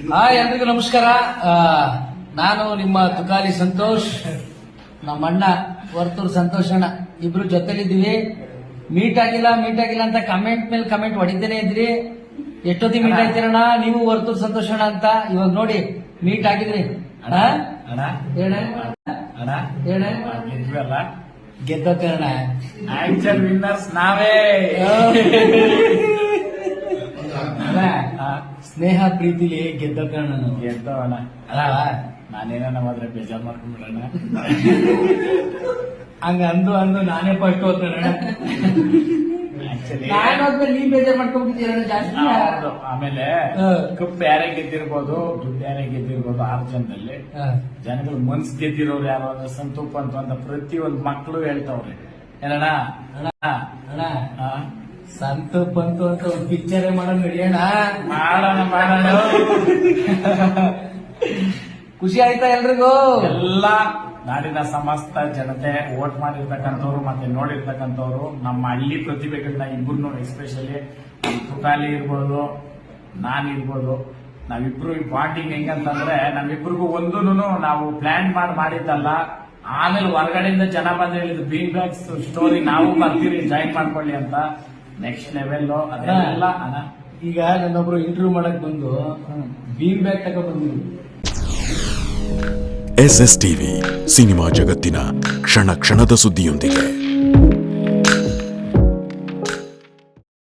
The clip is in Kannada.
ಎಲ್ರಿಗೂ ನಮಸ್ಕಾರ. ನಾನು ನಿಮ್ಮ ತುಕಾಲಿ ಸಂತೋಷ್, ನಮ್ಮ ಅಣ್ಣ ವರ್ತೂರ್ ಸಂತೋಷ್ ಅಣ್ಣ ಇಬ್ರು ಜೊತೆಲಿದ್ದೀವಿ. ಮೀಟ್ ಆಗಿಲ್ಲ ಅಂತ ಕಮೆಂಟ್ ಮೇಲೆ ಕಮೆಂಟ್ ಹೊಡಿತೇನೆ ಇದ್ರಿ. ಎಷ್ಟೊತ್ತಿಗೆ ಮೀಟ್ ಆಯ್ತಿರಣ್ಣ ನೀವು ವರ್ತೂರ್ ಸಂತೋಷ್ ಅಣ್ಣ ಅಂತ? ಇವಾಗ ನೋಡಿ ಮೀಟ್ ಆಗಿದ್ರಿ. ಗೆದ್ದೋಕರಣ ಆಕ್ಚುಲ್ ವಿನ್ನರ್ಸ್ ನಾವೇ. ಸ್ನೇಹ ಪ್ರೀತಿಲಿ ಗೆದ್ದೋಕರಣ ಗೆದ್ದವಣ. ನಾನೇನ ಹೋದ್ರೆ ಬೇಜಾರ್ ಮಾಡ್ಕೊಂಡ್ಬಿಡೋಣ. ಹಂಗ ಅಂದು ನಾನೇ ಫಸ್ಟ್ ಹೋಗ್ತಾನ. ನಾನು ಹೋದ್ಮೇಲೆ ನೀನ್ ಬೇಜಾರ್ ಮಾಡ್ಕೊಂಡ್ಬಿಟ್ಟಿದ್ದೀರ ಜಾಸ್ತಿ. ಆಮೇಲೆ ಕಪ್ ಯಾರೇ ಗೆದ್ದಿರ್ಬೋದು, ದುಡ್ಡು ಯಾರೇ ಗೆದ್ದಿರ್ಬೋದು, 6 ಜನದಲ್ಲಿ ಜನಗಳು ಮನ್ಸ್ ಗೆದ್ದಿರೋರು ಯಾರು ಅಂದ್ರೆ ಸಂತೂಪ್ ಅಂತ ಪ್ರತಿಯೊಂದು ಮಕ್ಕಳು ಹೇಳ್ತಾವ್ರೆ. ಏನಣ್ಣ ಅಣ್ಣ ಸಂತು ಪಂತು ಅಂತ ಒಂದು ಪಿಕ್ಚರೇ ಮಾಡೋಣ ನಡಿಯೋಣ. ಮಾಡೋಣ. ಖುಷಿ ಆಯ್ತಾ ಎಲ್ರಿಗೂ? ಎಲ್ಲ ನಾಡಿನ ಸಮಸ್ತ ಜನತೆ ವೋಟ್ ಮಾಡಿರ್ತಕ್ಕಂಥವ್ರು ಮತ್ತೆ ನೋಡಿರ್ತಕ್ಕಂಥವ್ರು ನಮ್ಮ ಹಳ್ಳಿ ಪ್ರತಿಭೆಗಳನ್ನ ಇಬ್ಬರು ಎಸ್ಪೆಷಲಿ ತುಕಾಲಿ ಇರ್ಬೋದು, ನಾನಿರ್ಬೋದು, ನಾವಿಬ್ರು ಈ ಬಾಂಡಿಂಗ್ ಹೆಂಗಂತಂದ್ರೆ ನಮ್ಮಿಬ್ರಿಗೂ ನಾವು ಪ್ಲಾನ್ ಮಾಡಿದ್ದಲ್ಲ. ಆಮೇಲೆ ಹೊರಗಡೆಯಿಂದ ಜನ ಬಂದು ಹೇಳಿದ್ರು ಬೀನ್ ಬ್ಯಾಗ್ಸ್ ಸ್ಟೋರಿ ನಾವು ಬರ್ತೀರಿ ಜಾಯಿನ್ ಮಾಡ್ಕೊಳ್ಳಿ ಅಂತ. ನೆಕ್ಸ್ಟ್ ಲೆವೆಲ್ ಅದೆಲ್ಲ. ಈಗ ನನ್ನೊಬ್ರು ಇಂಟರ್ವ್ಯೂ ಮಾಡಕ್ ಬಂದು ಬೀನ್ ಬ್ಯಾಗ್ ತಗೊಂಡ್ ಬಂದಿದ್ರು. SS ಟಿವಿ ಸಿನಿಮಾ ಜಗತ್ತಿನ ಕ್ಷಣ ಕ್ಷಣದ ಸುದ್ದಿಯೊಂದಿಗೆ.